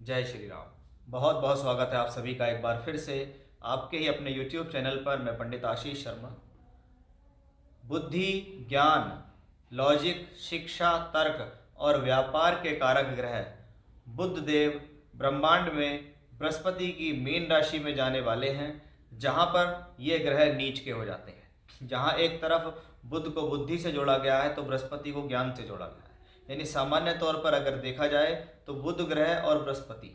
जय श्री राम। बहुत बहुत स्वागत है आप सभी का एक बार फिर से आपके ही अपने YouTube चैनल पर। मैं पंडित आशीष शर्मा। बुद्धि, ज्ञान, लॉजिक, शिक्षा, तर्क और व्यापार के कारक ग्रह बुध देव ब्रह्मांड में बृहस्पति की मीन राशि में जाने वाले हैं, जहां पर ये ग्रह नीच के हो जाते हैं। जहां एक तरफ बुध को बुद्धि से जोड़ा गया है तो बृहस्पति को ज्ञान से जोड़ा गया है। यानी सामान्य तौर पर अगर देखा जाए तो बुध ग्रह और बृहस्पति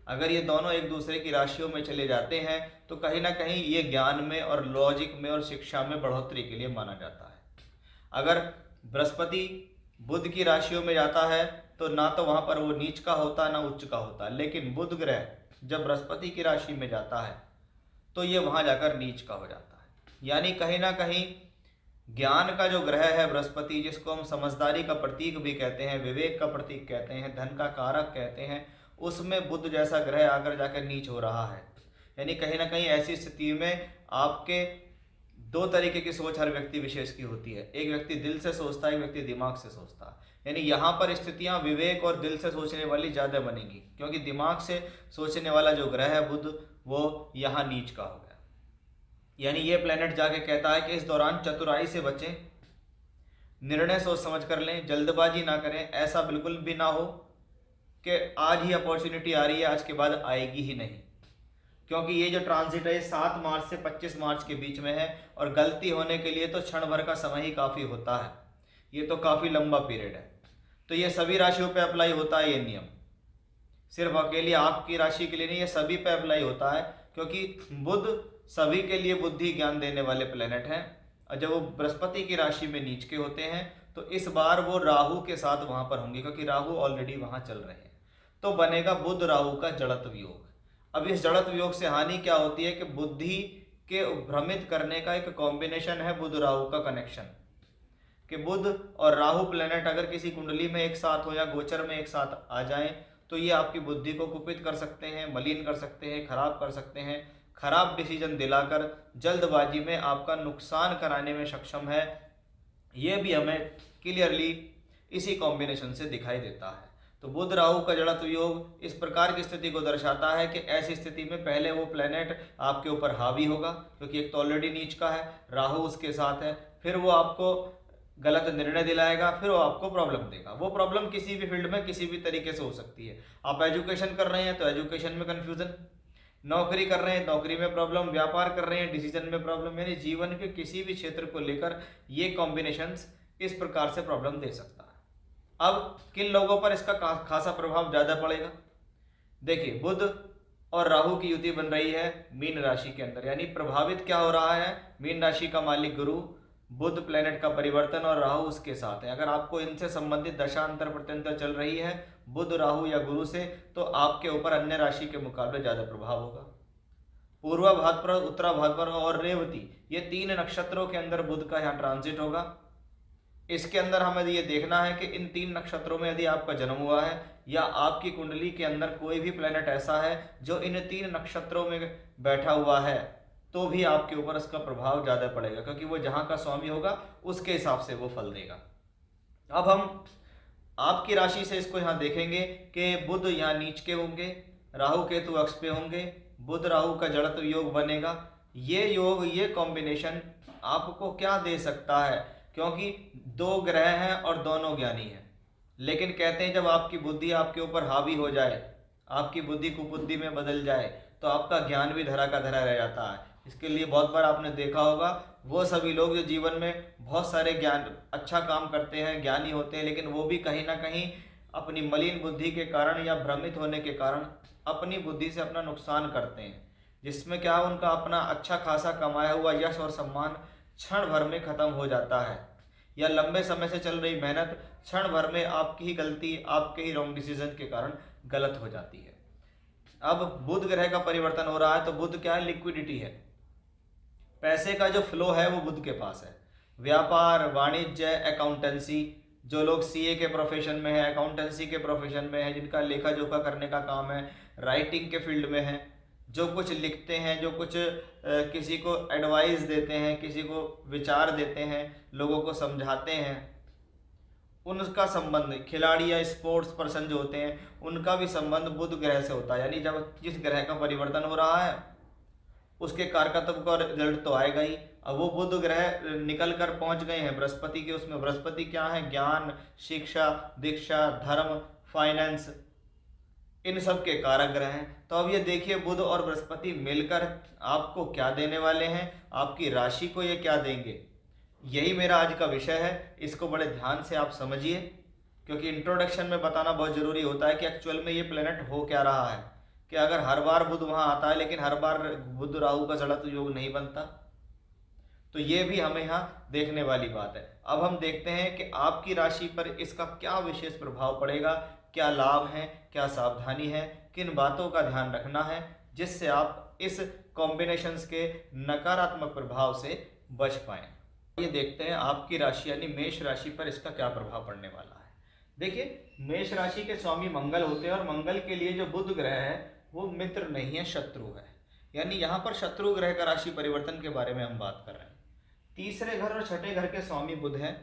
अगर ये दोनों एक दूसरे की राशियों में चले जाते हैं तो कहीं ना कहीं ये ज्ञान में और लॉजिक में और शिक्षा में बढ़ोतरी के लिए माना जाता है। अगर बृहस्पति बुध की राशियों में जाता है तो ना तो वहाँ पर वो नीच का होता ना उच्च का होता, लेकिन बुध ग्रह जब बृहस्पति की राशि में जाता है तो ये वहाँ जाकर नीच का हो जाता है। यानी कहीं ना कहीं ज्ञान का जो ग्रह है बृहस्पति, जिसको हम समझदारी का प्रतीक भी कहते हैं, विवेक का प्रतीक कहते हैं, धन का कारक कहते हैं, उसमें बुध जैसा ग्रह आकर जाकर नीच हो रहा है। यानी कहीं ना कहीं ऐसी स्थिति में आपके दो तरीके की सोच हर व्यक्ति विशेष की होती है। एक व्यक्ति दिल से सोचता है, एक व्यक्ति दिमाग से सोचता है। यानी यहाँ पर स्थितियाँ विवेक और दिल से सोचने वाली ज़्यादा बनेगी, क्योंकि दिमाग से सोचने वाला जो ग्रह है बुध, वो यहाँ नीच का हो गया। यानी ये प्लेनेट जाके कहता है कि इस दौरान चतुराई से बचें, निर्णय सोच समझ कर लें, जल्दबाजी ना करें। ऐसा बिल्कुल भी ना हो कि आज ही अपॉर्चुनिटी आ रही है, आज के बाद आएगी ही नहीं। क्योंकि ये जो ट्रांजिट है 7 मार्च से 25 मार्च के बीच में है, और गलती होने के लिए तो क्षण भर का समय ही काफ़ी होता है। ये तो काफ़ी लंबा पीरियड है। तो ये सभी राशियों पे अप्लाई होता है ये नियम, सिर्फ अकेली आपकी राशि के लिए नहीं, ये सभी पे अप्लाई होता है। क्योंकि बुध सभी के लिए बुद्धि ज्ञान देने वाले प्लेनेट हैं, और जब वो बृहस्पति की राशि में नीच के होते हैं तो इस बार वो राहु के साथ वहाँ पर होंगे, क्योंकि राहु ऑलरेडी वहाँ चल रहे हैं। तो बनेगा बुध राहु का जड़त्व योग। अब इस जड़त्व योग से हानि क्या होती है कि बुद्धि के भ्रमित करने का एक कॉम्बिनेशन है बुध राहु का कनेक्शन, कि बुध और राहु प्लेनेट अगर किसी कुंडली में एक साथ हो या गोचर में एक साथ आ जाएं तो ये आपकी बुद्धि को कुपित कर सकते हैं, मलिन कर सकते हैं, खराब कर सकते हैं, खराब डिसीजन दिलाकर जल्दबाजी में आपका नुकसान कराने में सक्षम है। ये भी हमें क्लियरली इसी कॉम्बिनेशन से दिखाई देता है। तो बुध राहु का जड़त्व योग इस प्रकार की स्थिति को दर्शाता है कि ऐसी स्थिति में पहले वो प्लेनेट आपके ऊपर हावी होगा, क्योंकि एक तो ऑलरेडी नीच का है, राहु उसके साथ है। फिर वो आपको गलत निर्णय दिलाएगा, फिर वो आपको प्रॉब्लम देगा। वो प्रॉब्लम किसी भी फील्ड में किसी भी तरीके से हो सकती है। आप एजुकेशन कर रहे हैं तो एजुकेशन में कन्फ्यूजन, नौकरी कर रहे हैं नौकरी में प्रॉब्लम, व्यापार कर रहे हैं डिसीजन में प्रॉब्लम। यानी जीवन के किसी भी क्षेत्र को लेकर ये कॉम्बिनेशंस इस प्रकार से प्रॉब्लम दे सकता है। अब किन लोगों पर इसका खासा प्रभाव ज़्यादा पड़ेगा? देखिए, बुध और राहु की युति बन रही है मीन राशि के अंदर। यानी प्रभावित क्या हो रहा है? मीन राशि का मालिक गुरु, बुध प्लेनेट का परिवर्तन और राहु उसके साथ है। अगर आपको इनसे संबंधित दशांतर प्रत्यंतर चल रही है बुध राहु या गुरु से, तो आपके ऊपर अन्य राशि के मुकाबले ज़्यादा प्रभाव होगा। पूर्वा भाद्रपद, उत्तरा भाद्रपद और रेवती, ये 3 नक्षत्रों के अंदर बुध का यहाँ ट्रांजिट होगा। इसके अंदर हमें ये देखना है कि इन 3 नक्षत्रों में यदि आपका जन्म हुआ है या आपकी कुंडली के अंदर कोई भी प्लेनेट ऐसा है जो इन 3 नक्षत्रों में बैठा हुआ है, तो भी आपके ऊपर इसका प्रभाव ज़्यादा पड़ेगा, क्योंकि वो जहाँ का स्वामी होगा उसके हिसाब से वो फल देगा। अब हम आपकी राशि से इसको यहाँ देखेंगे कि बुध यहाँ नीच के होंगे, राहु केतु अक्ष पे होंगे, बुध राहु का जड़त्व योग बनेगा। ये योग, ये कॉम्बिनेशन आपको क्या दे सकता है? क्योंकि 2 ग्रह हैं और दोनों ज्ञानी हैं, लेकिन कहते हैं जब आपकी बुद्धि आपके ऊपर हावी हो जाए, आपकी बुद्धि कुबुद्धि में बदल जाए, तो आपका ज्ञान भी धरा का धरा रह जाता है। इसके लिए बहुत बार आपने देखा होगा वो सभी लोग जो जीवन में बहुत सारे ज्ञान, अच्छा काम करते हैं, ज्ञानी होते हैं, लेकिन वो भी कहीं ना कहीं अपनी मलिन बुद्धि के कारण या भ्रमित होने के कारण अपनी बुद्धि से अपना नुकसान करते हैं, जिसमें क्या उनका अपना अच्छा खासा कमाया हुआ यश और सम्मान क्षण भर में खत्म हो जाता है, या लंबे समय से चल रही मेहनत क्षण भर में आपकी ही गलती, आपके ही रॉन्ग डिसीजन के कारण गलत हो जाती है। अब बुध ग्रह का परिवर्तन हो रहा है तो बुध क्या है? लिक्विडिटी है। पैसे का जो फ्लो है वो बुध के पास है। व्यापार, वाणिज्य, अकाउंटेंसी, जो लोग सीए के प्रोफेशन में है, अकाउंटेंसी के प्रोफेशन में है, जिनका लेखा जोखा करने का काम है, राइटिंग के फील्ड में है, जो कुछ लिखते हैं, जो कुछ किसी को एडवाइस देते हैं, किसी को विचार देते हैं, लोगों को समझाते हैं, उनका संबंध, खिलाड़ी या स्पोर्ट्स पर्सन जो होते हैं उनका भी संबंध बुध ग्रह से होता है। यानी जब जिस ग्रह का परिवर्तन हो रहा है उसके कारकत्व का रिजल्ट तो आएगा ही। अब वो बुध ग्रह निकल कर पहुंच गए हैं बृहस्पति के उसमें। बृहस्पति क्या है? ज्ञान, शिक्षा, दीक्षा, धर्म, फाइनेंस, इन सब के कारक ग्रह हैं। तो अब ये देखिए बुध और बृहस्पति मिलकर आपको क्या देने वाले हैं, आपकी राशि को ये क्या देंगे। यही मेरा आज का विषय है, इसको बड़े ध्यान से आप समझिए, क्योंकि इंट्रोडक्शन में बताना बहुत ज़रूरी होता है कि एक्चुअल में ये प्लेनेट हो क्या रहा है। कि अगर हर बार बुध वहाँ आता है लेकिन हर बार बुध राहु का जड़त्व योग नहीं बनता, तो ये भी हमें यहाँ देखने वाली बात है। अब हम देखते हैं कि आपकी राशि पर इसका क्या विशेष प्रभाव पड़ेगा, क्या लाभ है, क्या सावधानी है, किन बातों का ध्यान रखना है जिससे आप इस कॉम्बिनेशंस के नकारात्मक प्रभाव से बच पाएं। ये देखते हैं आपकी राशि यानी मेष राशि पर इसका क्या प्रभाव पड़ने वाला है। देखिए मेष राशि के स्वामी मंगल होते हैं और मंगल के लिए जो बुध ग्रह है वो मित्र नहीं है, शत्रु है। यानी यहाँ पर शत्रु ग्रह का राशि परिवर्तन के बारे में हम बात कर रहे हैं। तीसरे घर और छठे घर के स्वामी बुध हैं।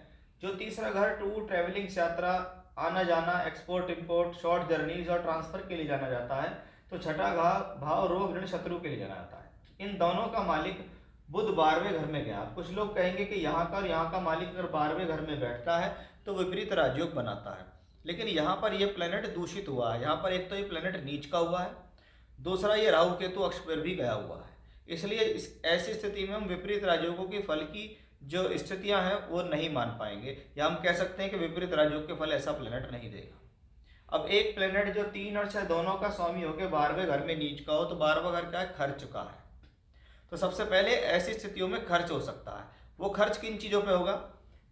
जो तीसरा घर टूर, ट्रेवलिंग, यात्रा, आना जाना, एक्सपोर्ट इंपोर्ट, शॉर्ट जर्नीज और ट्रांसफर के लिए जाना जाता है। तो छठा भाव रोग, ऋण, शत्रु के लिए जाना जाता है। इन दोनों का मालिक बुध 12वें घर में गया। कुछ लोग कहेंगे कि यहाँ का और यहाँ का मालिक अगर 12वें घर में बैठता है तो विपरीत राजयोग बनाता है, लेकिन यहाँ पर ये प्लेनेट दूषित हुआ है। यहाँ पर एक तो ये प्लेनेट नीच का हुआ है, दूसरा ये राहु केतु अक्ष पर भी गया हुआ है। इसलिए इस ऐसी स्थिति में हम विपरीत राजयोगों की फल की जो स्थितियां हैं वो नहीं मान पाएंगे, या हम कह सकते हैं कि विपरीत राजयोग के फल ऐसा प्लेनेट नहीं देगा। अब एक प्लेनेट जो 3 और 6 दोनों का स्वामी होकर 12वें घर में नीच का हो, तो 12वां घर क्या है? खर्च का है। तो सबसे पहले ऐसी स्थितियों में खर्च हो सकता है। वो खर्च किन चीज़ों पे होगा?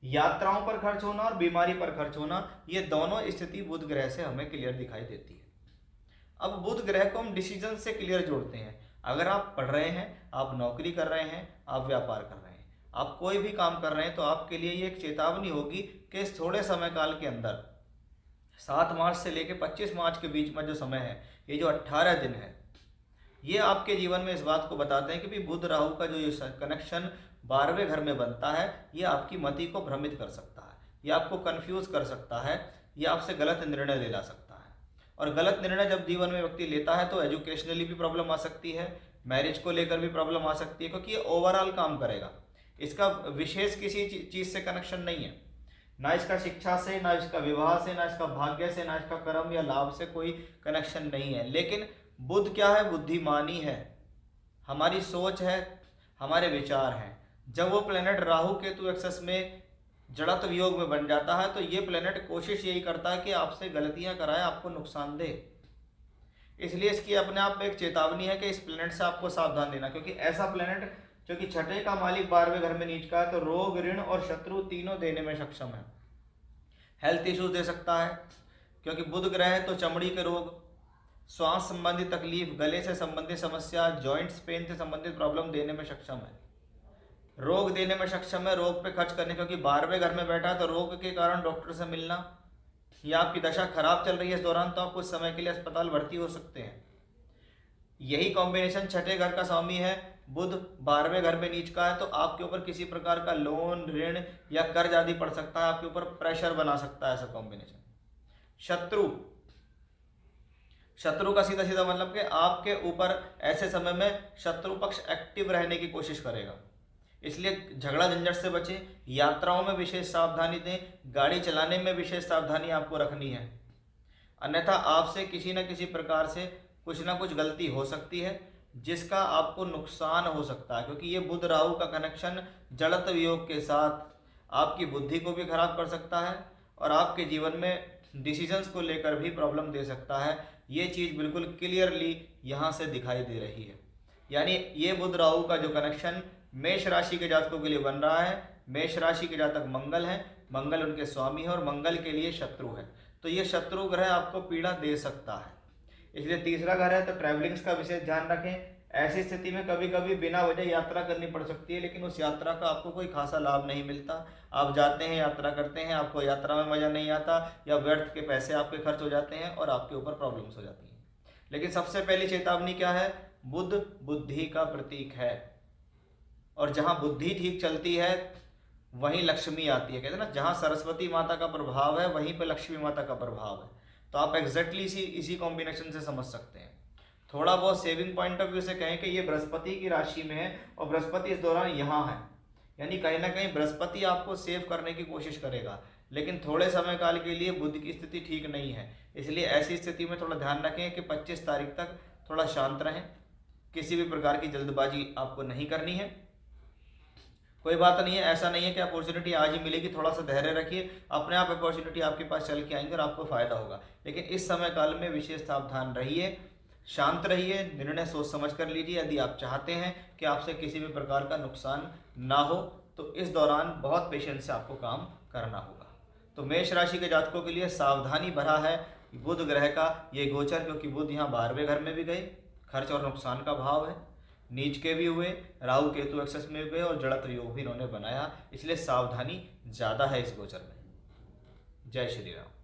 यात्राओं पर खर्च होना और बीमारी पर खर्च होना। ये दोनों स्थिति बुध ग्रह से हमें क्लियर दिखाई देती है। अब बुध ग्रह को हम डिसीजन से क्लियर जोड़ते हैं। अगर आप पढ़ रहे हैं, आप नौकरी कर रहे हैं, आप व्यापार कर रहे हैं, आप कोई भी काम कर रहे हैं, तो आपके लिए ये एक चेतावनी होगी कि इस थोड़े समय काल के अंदर 7 मार्च से लेकर 25 मार्च के बीच में जो समय है, ये जो 18 दिन है, ये आपके जीवन में इस बात को बताते हैं कि भी बुध राहु का जो ये कनेक्शन 12वें घर में बनता है, ये आपकी मति को भ्रमित कर सकता है, ये आपको कंफ्यूज कर सकता है, ये आपसे गलत निर्णय ले ला सकता है। और गलत निर्णय जब जीवन में व्यक्ति लेता है तो एजुकेशनली भी प्रॉब्लम आ सकती है, मैरिज को लेकर भी प्रॉब्लम आ सकती है, क्योंकि ये ओवरऑल काम करेगा। इसका विशेष किसी चीज़ से कनेक्शन नहीं है, ना इसका शिक्षा से, ना इसका विवाह से, ना इसका भाग्य से, ना इसका कर्म या लाभ से कोई कनेक्शन नहीं है। लेकिन बुध क्या है? बुद्धिमानी है, हमारी सोच है, हमारे विचार हैं। जब वो प्लेनेट राहु केतु एक्सेस में जड़त्व योग में बन जाता है तो ये प्लेनेट कोशिश यही करता है कि आपसे गलतियां कराए, आपको नुकसान दे। इसलिए इसकी अपने आप में एक चेतावनी है कि इस प्लेनेट से आपको सावधान देना, क्योंकि ऐसा प्लेनेट जो कि छठे का मालिक 12वें घर में नीच का है, तो रोग, ऋण और शत्रु तीनों देने में सक्षम है। हेल्थ इश्यूज दे सकता है, क्योंकि बुध ग्रह है तो चमड़ी के रोग, श्वास संबंधी तकलीफ, गले से संबंधित समस्या, जॉइंट्स पेन से संबंधित प्रॉब्लम देने में सक्षम है। रोग देने में सक्षम है, रोग पे खर्च करने, क्योंकि 12वें घर में बैठा है तो रोग के कारण डॉक्टर से मिलना, या आपकी दशा खराब चल रही है इस दौरान तो आप कुछ समय के लिए अस्पताल भर्ती हो सकते हैं। यही कॉम्बिनेशन छठे घर का स्वामी है, बुध 12वें घर में नीच का है, तो आपके ऊपर किसी प्रकार का लोन, ऋण या कर्ज आदि पड़ सकता है, आपके ऊपर प्रेशर बना सकता है ऐसा कॉम्बिनेशन। शत्रु का सीधा सीधा मतलब कि आपके ऊपर ऐसे समय में शत्रु पक्ष एक्टिव रहने की कोशिश करेगा, इसलिए झगड़ा झंझट से बचें, यात्राओं में विशेष सावधानी दें, गाड़ी चलाने में विशेष सावधानी आपको रखनी है, अन्यथा आपसे किसी न किसी प्रकार से कुछ ना कुछ गलती हो सकती है जिसका आपको नुकसान हो सकता है, क्योंकि ये बुध राहु का कनेक्शन जड़त्व योग के साथ आपकी बुद्धि को भी खराब कर सकता है और आपके जीवन में डिसीजंस को लेकर भी प्रॉब्लम दे सकता है। ये चीज़ बिल्कुल क्लियरली यहाँ से दिखाई दे रही है। यानी ये बुध राहु का जो कनेक्शन मेष राशि के जातकों के लिए बन रहा है, मेष राशि के जातक मंगल हैं, मंगल उनके स्वामी है और मंगल के लिए शत्रु है, तो ये शत्रु ग्रह आपको पीड़ा दे सकता है। इसलिए तीसरा घर है तो ट्रैवलिंग्स का विशेष ध्यान रखें। ऐसी स्थिति में कभी कभी बिना वजह यात्रा करनी पड़ सकती है, लेकिन उस यात्रा का आपको कोई खासा लाभ नहीं मिलता। आप जाते हैं, यात्रा करते हैं, आपको यात्रा में मज़ा नहीं आता, या व्यर्थ के पैसे आपके खर्च हो जाते हैं और आपके ऊपर प्रॉब्लम्स हो जाती हैं। लेकिन सबसे पहली चेतावनी क्या है? बुध बुद्धि का प्रतीक है, और जहाँ बुद्धि ठीक चलती है वहीं लक्ष्मी आती है। कहते हैं ना, जहाँ सरस्वती माता का प्रभाव है वहीं पे लक्ष्मी माता का प्रभाव है। तो आप एग्जैक्टली इसी कॉम्बिनेशन से समझ सकते हैं। थोड़ा बहुत सेविंग पॉइंट ऑफ व्यू से कहें कि ये बृहस्पति की राशि में है और बृहस्पति इस दौरान यहाँ है, यानी कहीं ना कहीं बृहस्पति आपको सेव करने की कोशिश करेगा, लेकिन थोड़े समय काल के लिए बुध की स्थिति ठीक नहीं है। इसलिए ऐसी स्थिति में थोड़ा ध्यान रखें कि 25 तारीख तक थोड़ा शांत रहें, किसी भी प्रकार की जल्दबाजी आपको नहीं करनी है। कोई बात नहीं है, ऐसा नहीं है कि अपॉर्चुनिटी आज ही मिलेगी, थोड़ा सा धैर्य रखिए, अपने आप अपॉर्चुनिटी आपके पास चल के आएंगे और आपको फायदा होगा। लेकिन इस समय काल में विशेष सावधान रहिए, शांत रहिए, निर्णय सोच समझ कर लीजिए। यदि आप चाहते हैं कि आपसे किसी भी प्रकार का नुकसान ना हो तो इस दौरान बहुत पेशेंस से आपको काम करना होगा। तो मेष राशि के जातकों के लिए सावधानी भरा है बुध ग्रह का ये गोचर, क्योंकि बुध यहाँ 12वें घर में भी गए, खर्च और नुकसान का भाव है, नीच के भी हुए, राहु केतु एक्सेस में भी गए और जड़त्व योग भी इन्होंने बनाया, इसलिए सावधानी ज़्यादा है इस गोचर में। जय श्री राम।